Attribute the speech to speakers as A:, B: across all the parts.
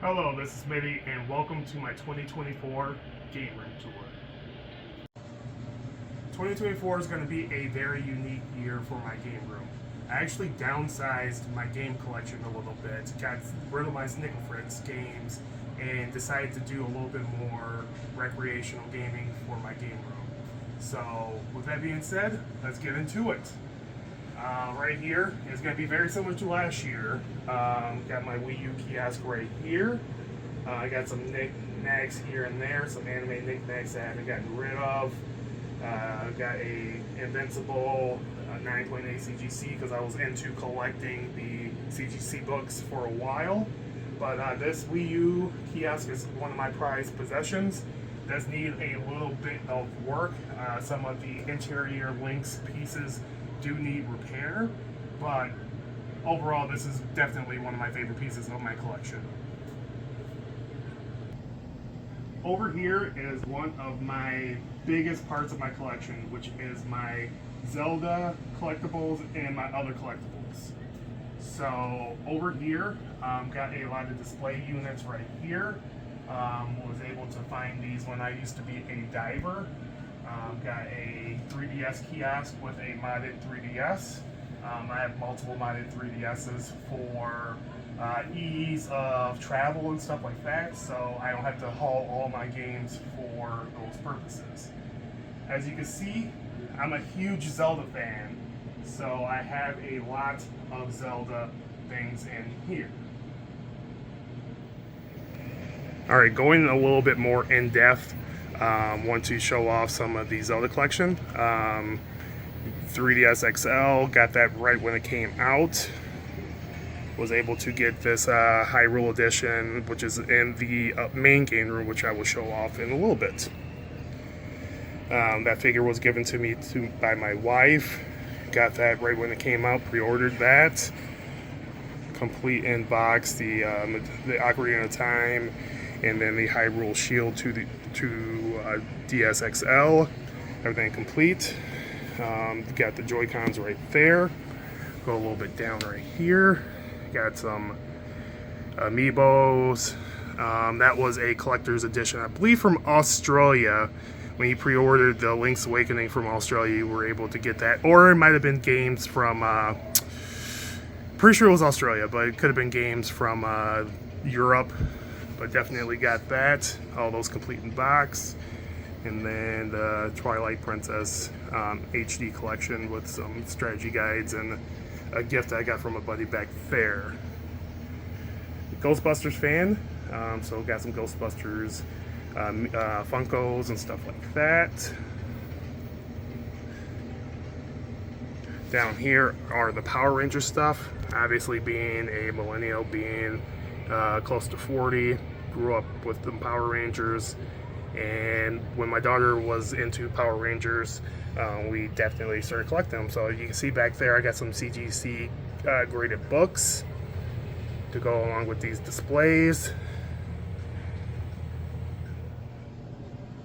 A: Hello, this is Smitty, and welcome to my 2024 game room tour. 2024 is going to be a very unique year for my game room. I actually downsized my game collection a little bit, got rid of my Nickel Fritz games, and decided to do a little bit more recreational gaming for my game room. So, with that being said, let's get into it. Right here is going to be very similar to last year. Got my Wii U kiosk right here. I got some knickknacks here and there, some anime knickknacks that I haven't gotten rid of. Got a Invincible 9.8 CGC because I was into collecting the CGC books for a while. But this Wii U kiosk is one of my prized possessions. Does need a little bit of work. Some of the interior links pieces do need repair, but overall this is definitely one of my favorite pieces of my collection. Over here is one of my biggest parts of my collection, which is my Zelda collectibles and my other collectibles. So over here, got a lot of display units right here. Was able to find these when I used to be a diver. Got a 3DS kiosk with a modded 3DS. I have multiple modded 3DSs for ease of travel and stuff like that, so I don't have to haul all my games for those purposes. As you can see, I'm a huge Zelda fan, so I have a lot of Zelda things in here. Alright, going a little bit more in depth. Want to show off some of the Zelda collection. 3DS XL, got that right when it came out. Was able to get this Hyrule edition, which is in the main game room, which I will show off in a little bit. That figure was given to me by my wife. Got that right when it came out, pre-ordered that. Complete in box, the Ocarina of Time, and then the Hyrule Shield to DSXL. Everything complete. Got the Joy-Cons right there. Go a little bit down right here. Got some Amiibos. That was a collector's edition, I believe, from Australia. When you pre-ordered the Link's Awakening from Australia, you were able to get that. Or it might have been games from, pretty sure it was Australia, but it could have been games from Europe. But definitely got that. All those complete in box. And then the Twilight Princess HD collection with some strategy guides and a gift I got from a buddy back there. Ghostbusters fan, so got some Ghostbusters Funkos and stuff like that. Down here are the Power Ranger stuff. Obviously, being a millennial, being close to 40, grew up with the Power Rangers. And when my daughter was into Power Rangers, we definitely started collecting them. So you can see back there, I got some CGC graded books to go along with these displays.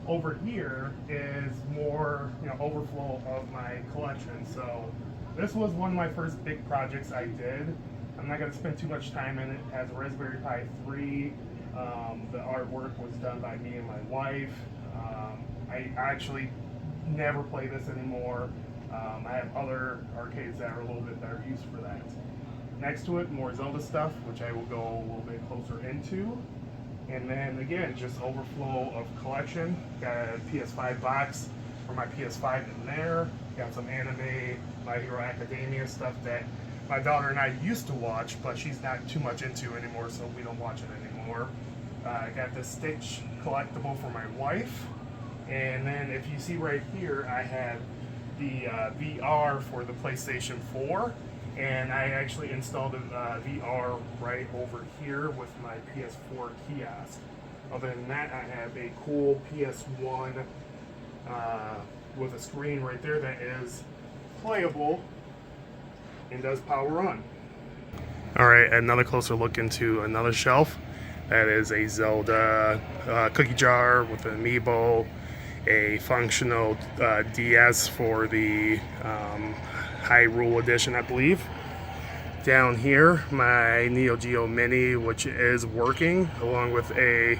A: Over here is more, overflow of my collection. So this was one of my first big projects I did. I'm not going to spend too much time in it. It has a Raspberry Pi 3. The artwork was done by me and my wife. I actually never play this anymore. I have other arcades that are a little bit better used for that. Next to it, more Zelda stuff, which I will go a little bit closer into. And then again, just overflow of collection. Got a PS5 box for my PS5 in there. Got some anime, My Hero Academia stuff that my daughter and I used to watch, but she's not too much into anymore, so we don't watch it anymore. I got the Stitch collectible for my wife. And then if you see right here, I have the VR for the PlayStation 4. And I actually installed a VR right over here with my PS4 kiosk. Other than that, I have a cool PS1 with a screen right there that is playable and does power on. Alright, another closer look into another shelf. That is a Zelda cookie jar with an amiibo, a functional DS for the Hyrule edition, I believe. Down here, my Neo Geo Mini, which is working, along with a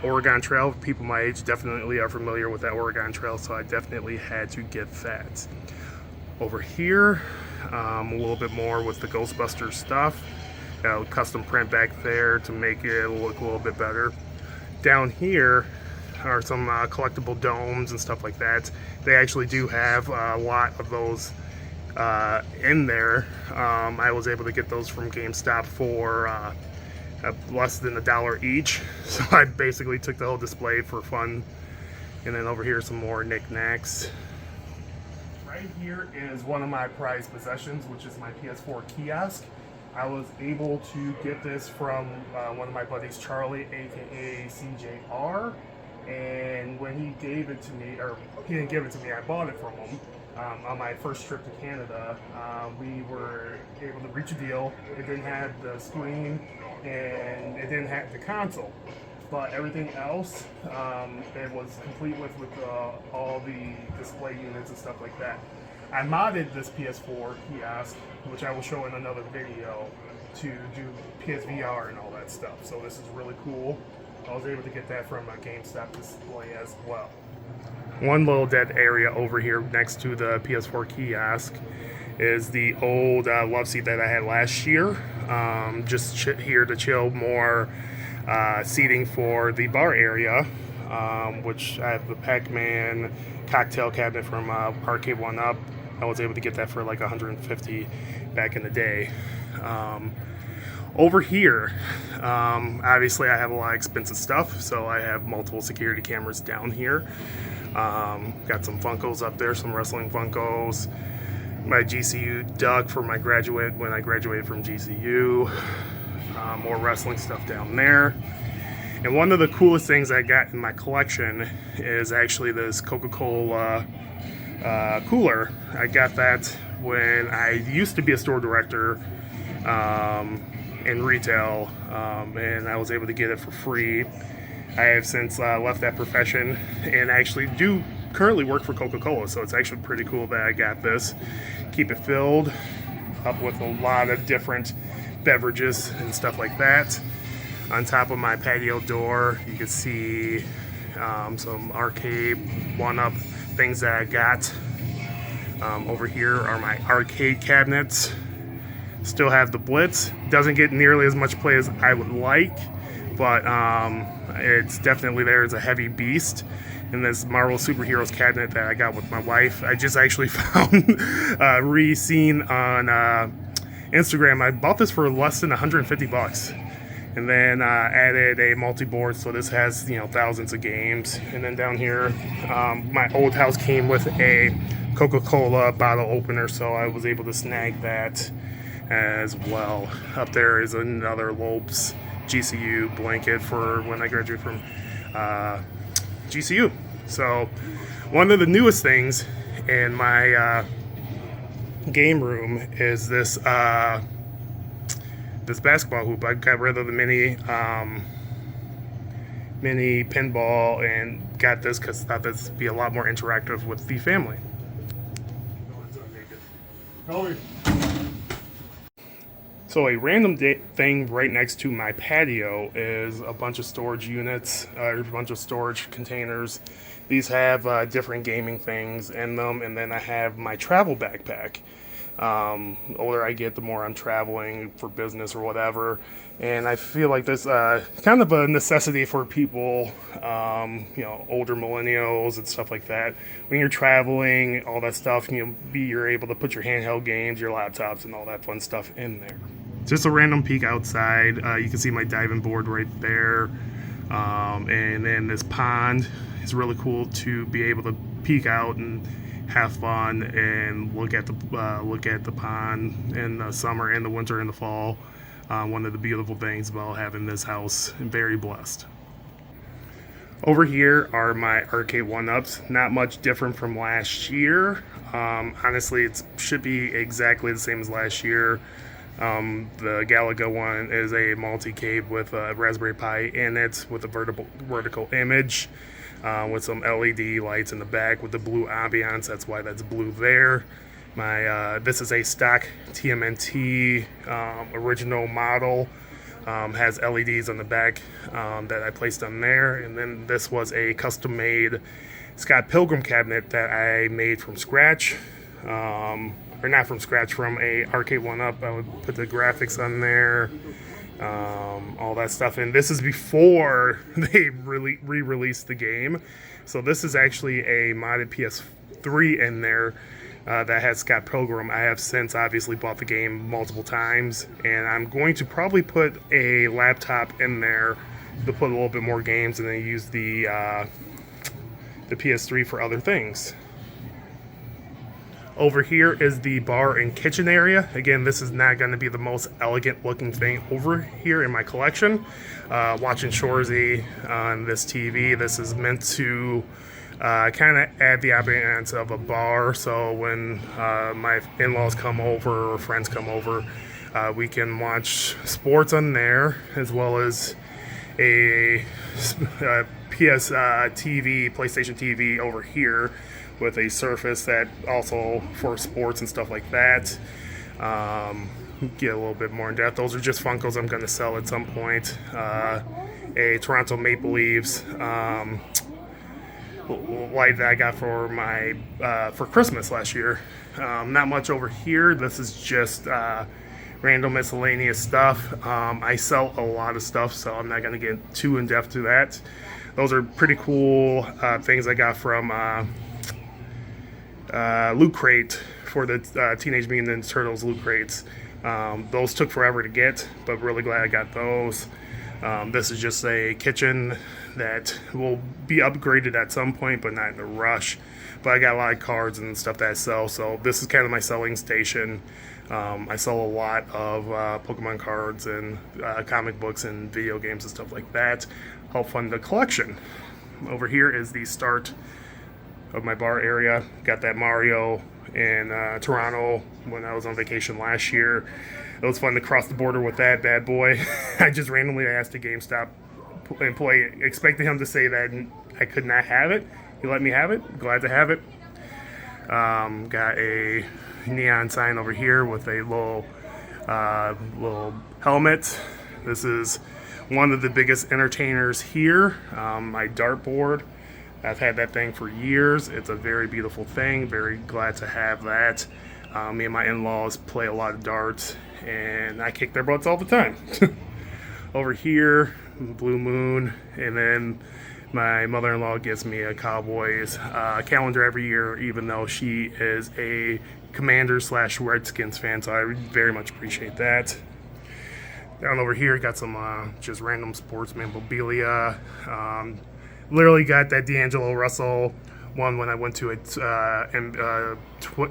A: Oregon Trail. People my age definitely are familiar with that Oregon Trail, so I definitely had to get that. Over here, a little bit more with the Ghostbusters stuff. Got a custom print back there to make it look a little bit better. Down here are some collectible domes and stuff like that. They actually do have a lot of those in there. I was able to get those from GameStop for less than $1 each. So I basically took the whole display for fun. And then over here, some more knickknacks. Right here is one of my prized possessions, which is my PS4 kiosk. I was able to get this from one of my buddies, Charlie, aka CJR. And when he gave it to me, or he didn't give it to me, I bought it from him. On my first trip to Canada, we were able to reach a deal. It didn't have the screen and it didn't have the console, but everything else, it was complete with all the display units and stuff like that. I modded this PS4 kiosk, which I will show in another video, to do PSVR and all that stuff. So this is really cool. I was able to get that from a GameStop display as well. One little dead area over here next to the PS4 kiosk is the old love seat that I had last year. Just here to chill, more seating for the bar area, which I have the Pac-Man cocktail cabinet from Arcade 1-Up. I was able to get that for like $150 back in the day. Over here, obviously I have a lot of expensive stuff, so I have multiple security cameras down here. Got some Funkos up there, some wrestling Funkos. My GCU duck for my graduate when I graduated from GCU. More wrestling stuff down there. And one of the coolest things I got in my collection is actually this Coca-Cola cooler. I got that when I used to be a store director in retail, and I was able to get it for free. I have since left that profession and actually do currently work for Coca-Cola, so it's actually pretty cool that I got this. Keep it filled up with a lot of different beverages and stuff like that. On top of my patio door, you can see some Arcade 1-Up things that I got. Over here are my arcade cabinets. Still have the Blitz. Doesn't get nearly as much play as I would like, but it's definitely there as a heavy beast. And this Marvel Superheroes cabinet that I got with my wife, I just actually found re-seen on Instagram. I bought this for less than $150, and then added a multi-board, so this has thousands of games. And then down here, my old house came with a Coca-Cola bottle opener, so I was able to snag that as well. Up there is another Lopes GCU blanket for when I graduated from GCU. So one of the newest things in my game room is this this basketball hoop. I got rid of the mini pinball and got this because I thought this would be a lot more interactive with the family. So a random thing right next to my patio is a bunch of storage units, a bunch of storage containers. These have different gaming things in them, and then I have my travel backpack. The older I get, the more I'm traveling for business or whatever, and I feel like there's kind of a necessity for people, older millennials and stuff like that. When you're traveling, all that stuff, you're able to put your handheld games, your laptops, and all that fun stuff in there. Just a random peek outside. You can see my diving board right there, and then this pond is really cool to be able to peek out and have fun and look at the pond in the summer and the winter and the fall. One of the beautiful things about having this house. I'm very blessed. Over here are my Arcade 1-Ups. Not much different from last year. Honestly, it should be exactly the same as last year. The Galaga one is a multi-cave with a Raspberry Pi in it with a vertical image. With some LED lights in the back with the blue ambiance. That's why that's blue there. This is a stock TMNT original model. Has LEDs on the back that I placed on there, and then this was a custom-made Scott Pilgrim cabinet that I made from scratch, or not from scratch, from a arcade 1-up. I would put the graphics on there, all that stuff, and this is before they re-released the game. So this is actually a modded PS3 in there. That has Scott Pilgrim. I have since obviously bought the game multiple times, and I'm going to probably put a laptop in there to put a little bit more games, and then use the PS3 for other things. Over here is the bar and kitchen area. Again, this is not going to be the most elegant looking thing over here in my collection. Watching Shorzy on this TV, this is meant to kind of add the ambiance of a bar, so when my in-laws come over or friends come over, we can watch sports on there, as well as a PlayStation TV over here with a Surface that also for sports and stuff like that. Get a little bit more in depth. Those are just Funkos I'm going to sell at some point. A Toronto Maple Leafs light that I got for my for Christmas last year. Not much over here. This is just random miscellaneous stuff. I sell a lot of stuff, so I'm not going to get too in depth to that. Those are pretty cool things I got from Loot Crate for the Teenage Mutant Ninja Turtles Loot Crates. Those took forever to get, but really glad I got those. This is just a kitchen that will be upgraded at some point, but not in a rush. But I got a lot of cards and stuff that I sell, so this is kind of my selling station. I sell a lot of Pokemon cards and comic books and video games and stuff like that. Help fund the collection. Over here is the start of my bar area. Got that Mario in Toronto when I was on vacation last year. It was fun to cross the border with that bad boy. I just randomly asked a GameStop employee, expecting him to say that I could not have it. He let me have it. Glad to have it. Got a neon sign over here with a little helmet. This is one of the biggest entertainers here. My dartboard. I've had that thing for years. It's a very beautiful thing. Very glad to have that. Me and my in-laws play a lot of darts, and I kick their butts all the time. Over here, Blue Moon, and then my mother-in-law gives me a Cowboys calendar every year, even though she is a Commanders/Redskins fan, so I very much appreciate that. Down over here, got some just random sports memorabilia. Literally got that D'Angelo Russell one when I went to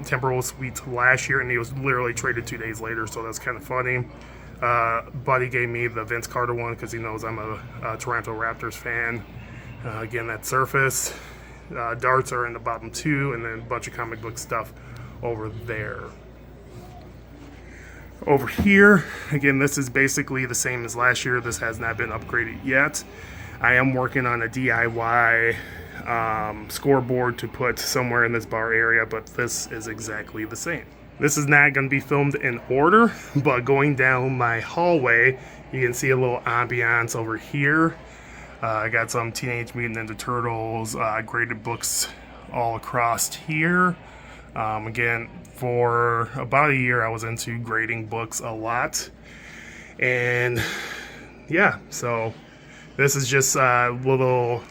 A: Temporal Suites last year, and he was literally traded 2 days later, so that's kind of funny. Buddy gave me the Vince Carter one because he knows I'm a Toronto Raptors fan. Again, that Surface. Darts are in the bottom two, and then a bunch of comic book stuff over there. Over here, again, this is basically the same as last year. This has not been upgraded yet. I am working on a DIY scoreboard to put somewhere in this bar area, but this is exactly the same. This is not going to be filmed in order, but going down my hallway, you can see a little ambiance over here. I got some Teenage Mutant Ninja Turtles graded books all across here. Again, for about a year, I was into grading books a lot. And yeah, so this is just a little,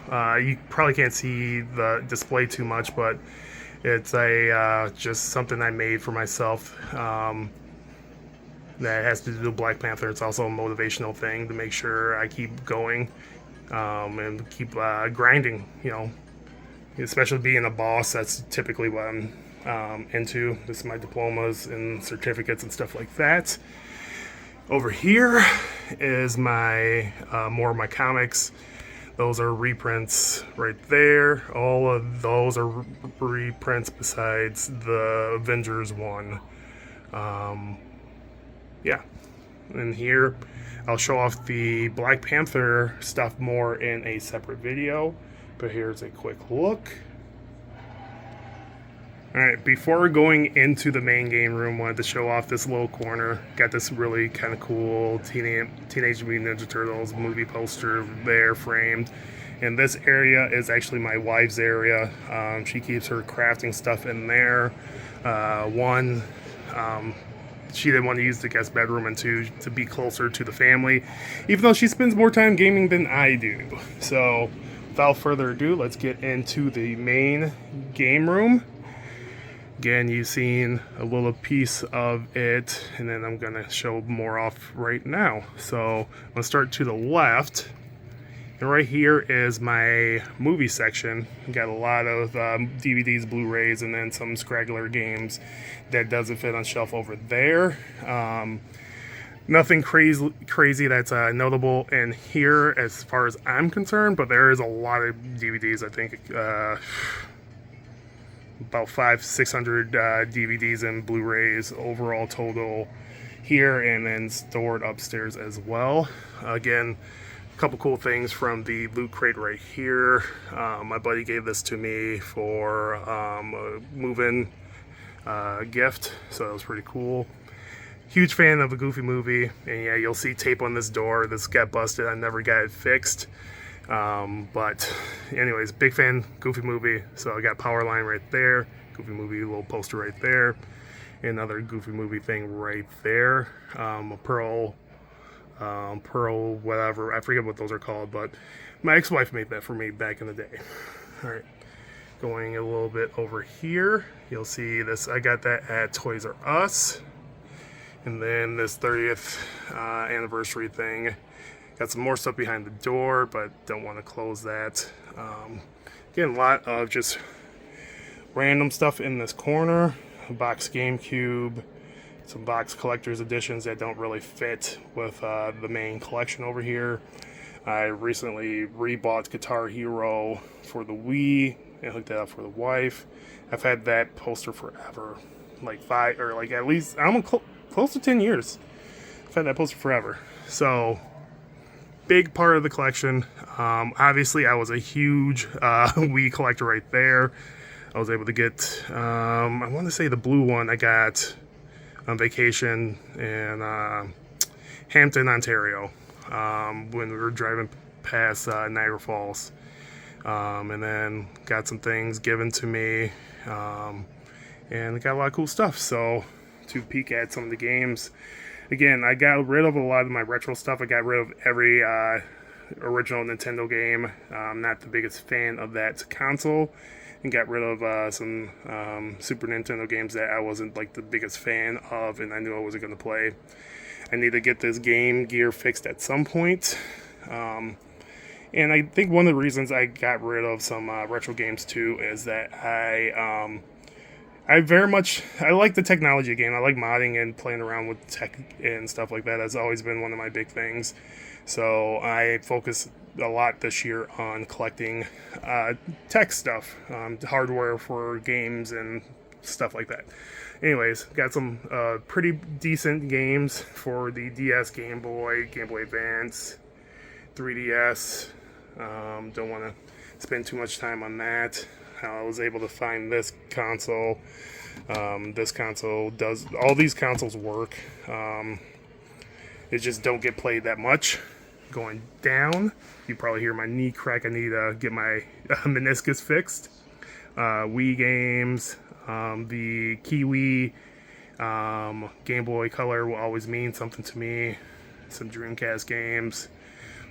A: you probably can't see the display too much, but it's a just something I made for myself that has to do with Black Panther. It's also a motivational thing to make sure I keep going and keep grinding, you know, especially being a boss. That's typically what I'm into. This is my diplomas and certificates and stuff like that. Over here is my more of my comics. Those are reprints right there. All of those are reprints besides the Avengers one. Yeah. And here I'll show off the Black Panther stuff more in a separate video. But here's a quick look. Alright, before going into the main game room, wanted to show off this little corner. Got this really kind of cool Teenage Mutant Ninja Turtles movie poster there framed. And this area is actually my wife's area. She keeps her crafting stuff in there. She didn't want to use the guest bedroom, and two, to be closer to the family, even though she spends more time gaming than I do. So without further ado, let's get into the main game room. Again, you've seen a little piece of it, and then I'm going to show more off right now. So let's start to the left. And right here is my movie section. Got a lot of DVDs, Blu-rays, and then some scraggler games that doesn't fit on shelf over there. Nothing crazy that's notable in here as far as I'm concerned, but there is a lot of DVDs. I think about 500-600 DVDs and Blu-rays overall total here, and then stored upstairs as well. Again, a couple cool things from the loot crate right here. My buddy gave this to me for a move-in gift, so that was pretty cool. Huge fan of the Goofy movie, and yeah, you'll see tape on this door. This got busted. I never got it fixed. But anyways, big fan, Goofy movie. So I got power line right there, Goofy movie little poster right there, another Goofy movie thing right there. A pearl whatever, I forget what those are called, but my ex-wife made that for me back in the day. All right, going a little bit over here, you'll see this. I got that at Toys R Us, and then this 30th anniversary thing. Got some more stuff behind the door, but don't want to close that. Again, a lot of just random stuff in this corner. A box GameCube, some box collector's editions that don't really fit with the main collection over here. I recently rebought Guitar Hero for the Wii and hooked that up for the wife. I've had that poster forever, like at least I'm close to 10 years. I've had that poster forever. So big part of the collection. Obviously, I was a huge Wii collector right there. I was able to get, I want to say the blue one I got on vacation in Hampton, Ontario, when we were driving past Niagara Falls. And then got some things given to me, and I got a lot of cool stuff. So to peek at some of the games. Again, I got rid of a lot of my retro stuff. I got rid of every original Nintendo game. I'm not the biggest fan of that console. And got rid of some Super Nintendo games that I wasn't like the biggest fan of, and I knew I wasn't going to play. I need to get this Game Gear fixed at some point. And I think one of the reasons I got rid of some retro games too is that I like the technology game. I like modding and playing around with tech and stuff like that. That's always been one of my big things. So I focus a lot this year on collecting tech stuff, hardware for games and stuff like that. Anyways, got some pretty decent games for the DS, Game Boy, Game Boy Advance, 3DS. Don't want to spend too much time on that. I was able to find this console. This console does, all these consoles work. It just don't get played that much. Going down, you probably hear my knee crack. I need to get my meniscus fixed. Wii games, the Kiwi, Game Boy Color will always mean something to me. Some Dreamcast games,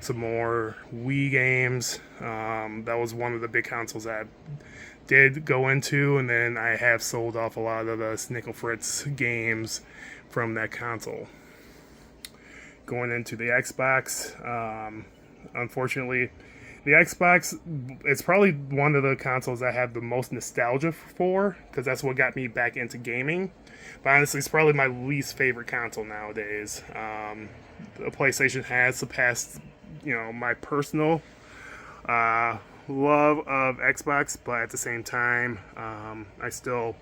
A: some more Wii games. That was one of the big consoles that I did go into, and then I have sold off a lot of the Nickel Fritz games from that console. Going into the Xbox, unfortunately, the Xbox, it's probably one of the consoles I have the most nostalgia for, because that's what got me back into gaming. But honestly, it's probably my least favorite console nowadays. The PlayStation has surpassed, my personal love of Xbox, but at the same time, I still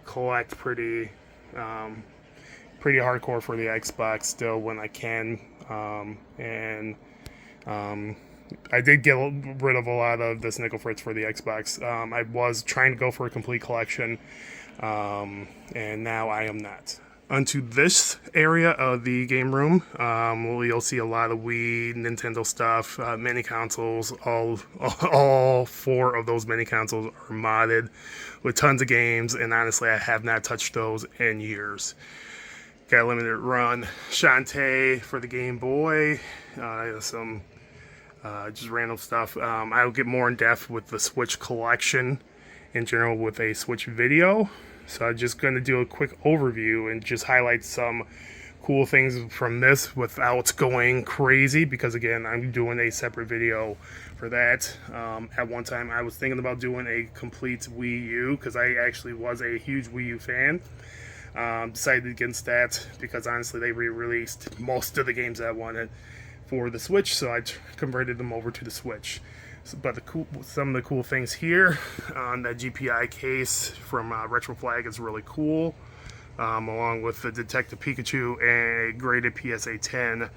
A: collect pretty hardcore for the Xbox still when I can, I did get rid of a lot of this Nickel Fritz for the Xbox. I was trying to go for a complete collection. and now I am not. Onto this area of the game room, you'll see a lot of Wii, Nintendo stuff, mini consoles. All four of those mini consoles are modded with tons of games, and honestly, I have not touched those in years. Got a limited run Shantae for the Game Boy, some just random stuff. I'll get more in depth with the Switch collection in general with a Switch video. So I'm just going to do a quick overview and just highlight some cool things from this without going crazy, because again, I'm doing a separate video for that. At one time I was thinking about doing a complete Wii U, because I actually was a huge Wii U fan. Decided against that because honestly they re-released most of the games I wanted for the Switch, so I converted them over to the Switch. But some of the cool things here on that GPI case from Retro Flag is really cool, along with the Detective Pikachu and a graded PSA 10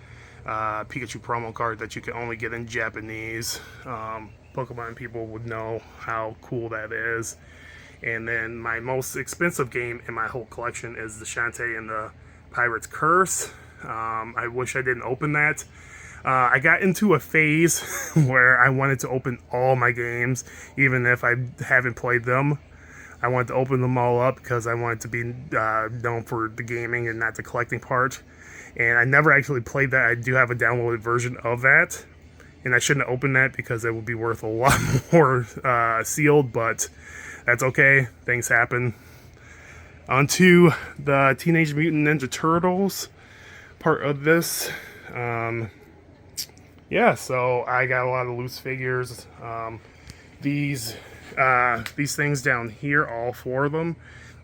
A: Pikachu promo card that you can only get in Japanese. Pokemon people would know how cool that is. And then my most expensive game in my whole collection is the Shantae and the Pirate's Curse. I wish I didn't open that. I got into a phase where I wanted to open all my games, even if I haven't played them. I wanted to open them all up because I wanted to be known for the gaming and not the collecting part. And I never actually played that. I do have a downloaded version of that. And I shouldn't have opened that because it would be worth a lot more sealed, but that's okay. Things happen. Onto the Teenage Mutant Ninja Turtles part of this. Yeah, so I got a lot of loose figures. These things down here, all four of them,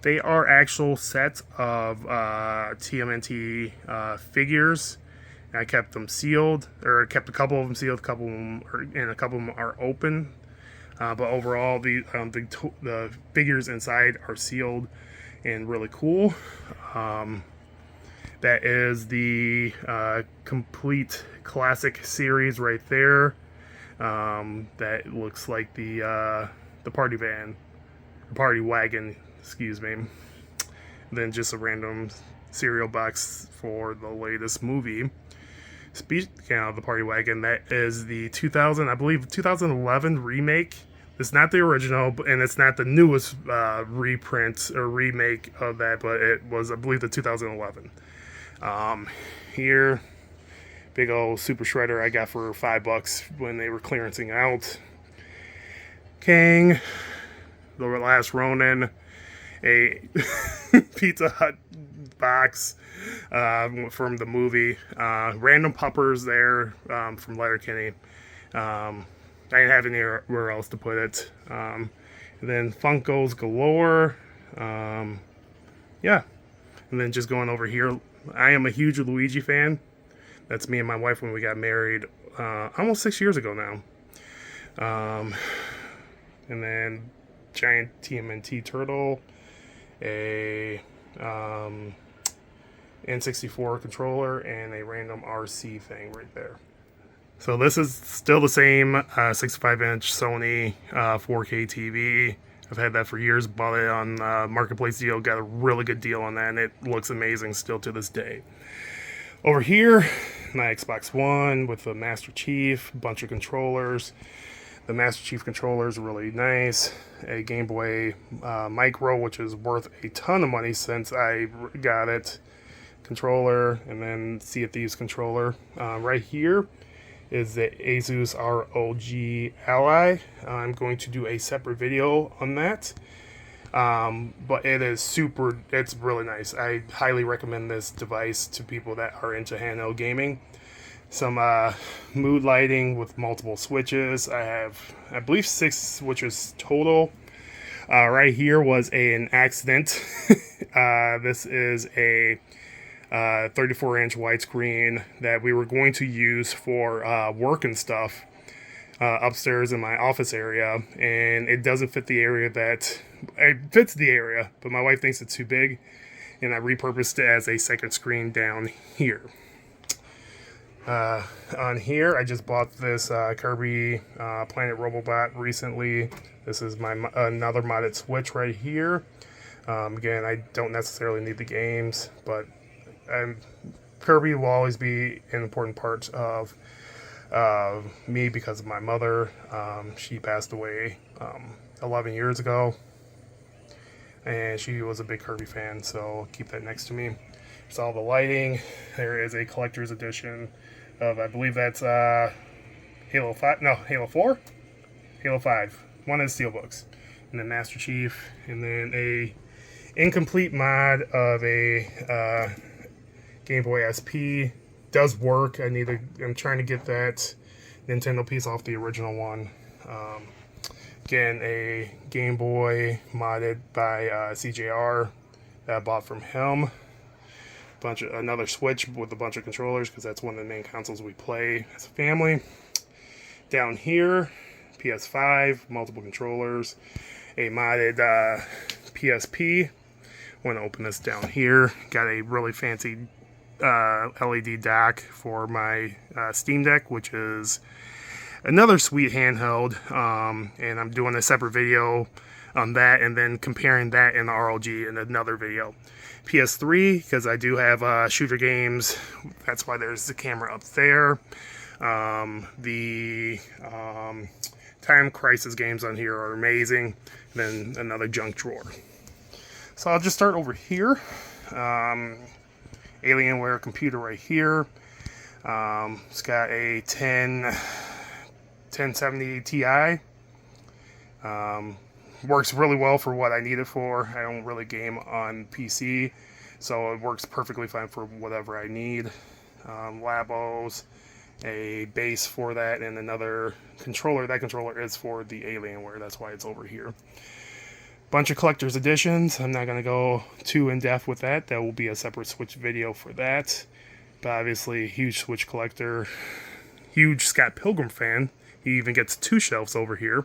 A: they are actual sets of TMNT figures. And I kept them sealed, or kept a couple of them sealed, a couple of them are open. But overall, the figures inside are sealed and really cool. That is the complete classic series right there. That looks like the party wagon, excuse me. Then just a random cereal box for the latest movie. Speaking of the party wagon, that is the 2011 remake. It's not the original, and it's not the newest reprint or remake of that, but it was, I believe, the 2011. Here, big old Super Shredder I got for $5 when they were clearancing out. Kang, The Last Ronin, a Pizza Hut box from the movie. Random puppers there from Letterkenny. I didn't have anywhere else to put it. And then Funkos galore. Yeah. And then just going over here, I am a huge Luigi fan. That's me and my wife when we got married almost 6 years ago now. And then giant TMNT turtle, a N64 controller, and a random RC thing right there. So this is still the same 65-inch Sony 4K TV. I've had that for years. Bought it on Marketplace deal. Got a really good deal on that, and it looks amazing still to this day. Over here, my Xbox One with the Master Chief, a bunch of controllers. The Master Chief controller is really nice. A Game Boy Micro, which is worth a ton of money since I got it. Controller, and then Sea of Thieves controller. Right here is the Asus ROG Ally. I'm going to do a separate video on that. But it's really nice. I highly recommend this device to people that are into handheld gaming. Some mood lighting with multiple switches. I have, I believe, 6 switches total. Right here was an accident. This is a 34-inch widescreen that we were going to use for work and stuff upstairs in my office area, and it doesn't fit the area that it fits the area, but my wife thinks it's too big, and I repurposed it as a second screen down here. On here, I just bought this Kirby Planet Robobot recently. This is my another modded Switch right here. Again, I don't necessarily need the games, but Kirby will always be an important part of me because of my mother. She passed away 11 years ago, and she was a big Kirby fan, so I'll keep that next to me. There's all the lighting. There is a collector's edition of, I believe that's Halo 5, no, Halo 4? Halo 5, one of the steelbooks. And then Master Chief, and then a incomplete mod of a Game Boy SP. Does work. I'm trying to get that Nintendo piece off the original one. Again, a Game Boy modded by CJR that I bought from him. Another Switch with a bunch of controllers because that's one of the main consoles we play as a family. Down here, PS5, multiple controllers, a modded PSP. Want to open this down here. Got a really fancy LED dock for my Steam Deck, which is another sweet handheld, and I'm doing a separate video on that and then comparing that and the ROG in another video. PS3, because I do have shooter games, that's why there's the camera up there. The Time Crisis games on here are amazing. And then another junk drawer. So I'll just start over here. Alienware computer right here. It's got a 1070 Ti. Works really well for what I need it for. I don't really game on PC, so it works perfectly fine for whatever I need. Labos, a base for that, and another controller. That controller is for the Alienware, that's why it's over here. Bunch of collector's editions. I'm not going to go too in-depth with that. That will be a separate Switch video for that. But obviously, huge Switch collector. Huge Scott Pilgrim fan. He even gets 2 shelves over here.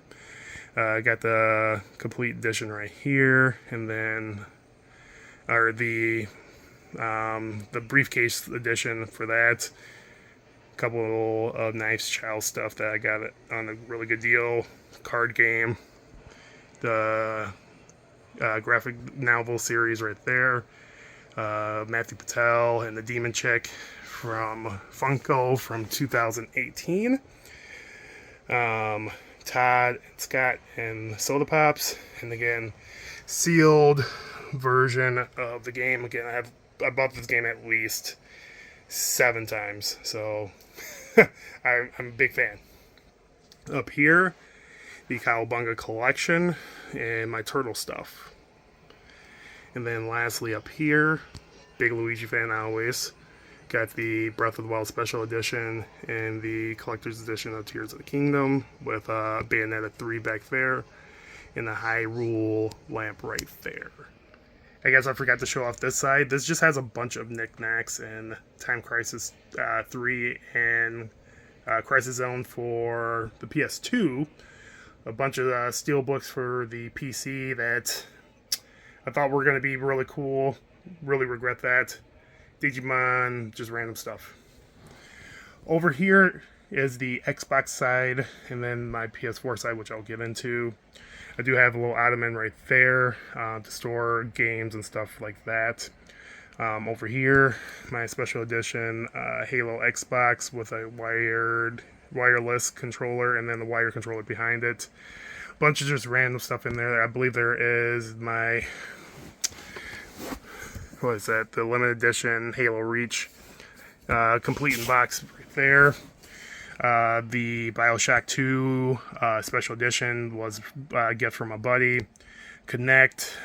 A: Got the complete edition right here. And then the briefcase edition for that. A couple of Knife's Child stuff that I got on a really good deal. Card game. The graphic novel series right there. Matthew Patel and the Demon Chick from Funko from 2018. Todd and Scott and Soda Pops. And again, sealed version of the game. Again, I bought this game at least 7 times. So I'm a big fan. Up here, the Cowabunga collection and my turtle stuff. And then lastly up here, big Luigi fan always. Got the Breath of the Wild Special Edition and the Collector's Edition of Tears of the Kingdom with Bayonetta 3 back there and the Hyrule lamp right there. I guess I forgot to show off this side. This just has a bunch of knickknacks and Time Crisis 3 and Crisis Zone for the PS2. A bunch of steelbooks for the PC that I thought were going to be really cool. Really regret that. Digimon, just random stuff. Over here is the Xbox side, and then my PS4 side, which I'll get into. I do have a little ottoman right there to store games and stuff like that. Over here, my special edition Halo Xbox with a wireless controller, and then the wire controller behind it. Bunch of just random stuff in there. I believe there is my, what is that? The limited edition Halo Reach, complete in box right there. The BioShock 2 special edition was a gift from a buddy. Connect,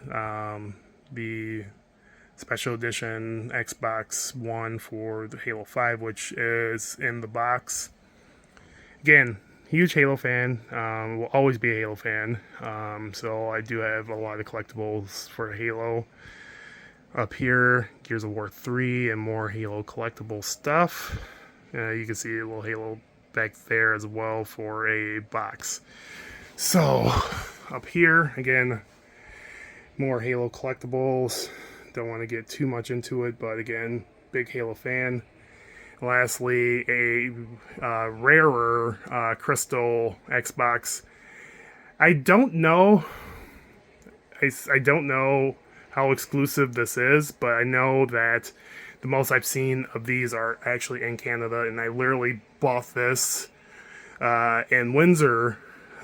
A: the special edition Xbox One for the Halo 5, which is in the box. Again, huge Halo fan, will always be a Halo fan, so I do have a lot of collectibles for Halo. Up here, Gears of War 3 and more Halo collectible stuff. You can see a little Halo back there as well for a box. So, up here, again, more Halo collectibles. Don't want to get too much into it, but again, big Halo fan. Lastly, a rarer crystal Xbox. I don't know. I don't know how exclusive this is, but I know that the most I've seen of these are actually in Canada, and I literally bought this in Windsor,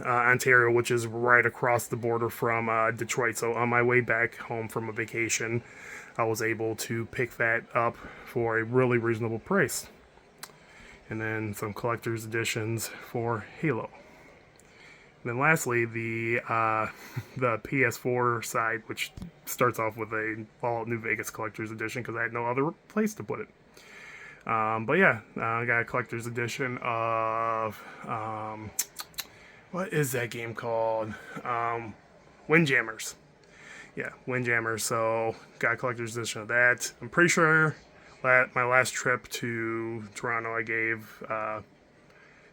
A: Ontario, which is right across the border from Detroit. So on my way back home from a vacation, I was able to pick that up for a really reasonable price. And then some collector's editions for Halo. And then lastly, the PS4 side, which starts off with a Fallout New Vegas collector's edition because I had no other place to put it. But yeah, I got a collector's edition of what is that game called? Windjammers. Yeah, Windjammers. So got a collector's edition of that. I'm pretty sure that my last trip to Toronto, I gave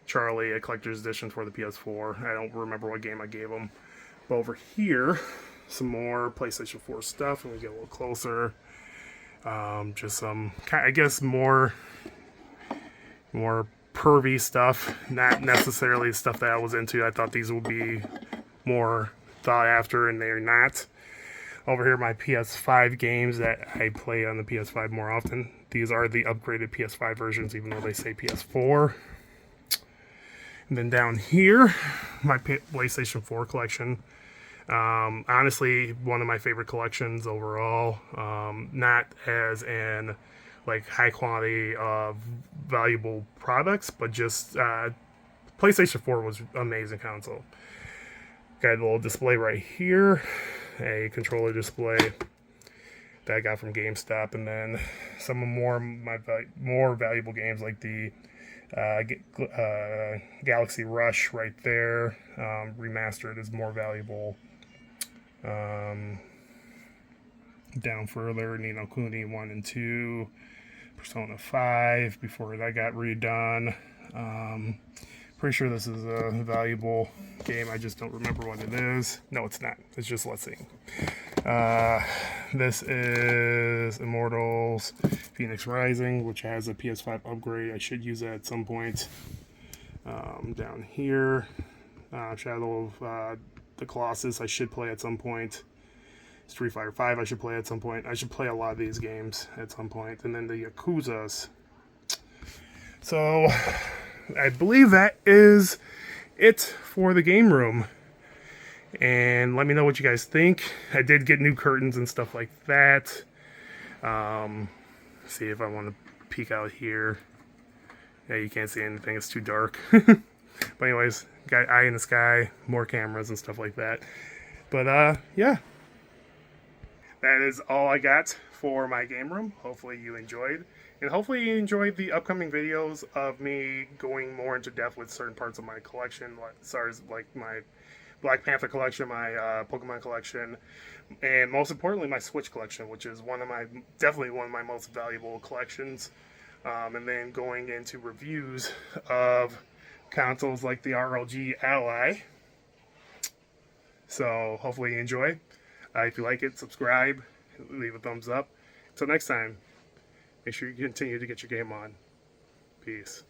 A: Charlie a collector's edition for the PS4. I don't remember what game I gave him. But over here, some more PlayStation 4 stuff, and we get a little closer. Just some, I guess, more pervy stuff. Not necessarily stuff that I was into. I thought these would be more thought after, and they're not. Over here, my PS5 games that I play on the PS5 more often. These are the upgraded PS5 versions, even though they say PS4. And then down here, my PlayStation 4 collection. Honestly, one of my favorite collections overall. Not as in like high quality valuable products, but just PlayStation 4 was amazing console. Got a little display right here, a controller display that I got from GameStop, and then some more more valuable games like the Galaxy Rush right there, remastered is more valuable. Down further, Ni no Kuni 1 and 2, Persona 5 before that got redone. Pretty sure this is a valuable game. I just don't remember what it is. No, it's not. It's just Let's See. This is Immortals Phoenix Rising, which has a PS5 upgrade. I should use that at some point. Down here, Shadow of the Colossus, I should play at some point. Street Fighter 5, I should play at some point. I should play a lot of these games at some point. And then the Yakuzas. So, I believe that is it for the game room. And let me know what you guys think. I did get new curtains and stuff like that. See if I want to peek out here. Yeah, you can't see anything. It's too dark. But anyways, got eye in the sky, more cameras and stuff like that. But yeah. That is all I got for my game room. Hopefully you enjoyed. And hopefully you enjoyed the upcoming videos of me going more into depth with certain parts of my collection. Like my Black Panther collection, my Pokemon collection, and most importantly my Switch collection, which is definitely one of my most valuable collections. And then going into reviews of consoles like the ROG Ally. So hopefully you enjoy. If you like it, subscribe, leave a thumbs up. Until next time, make sure you continue to get your game on. Peace.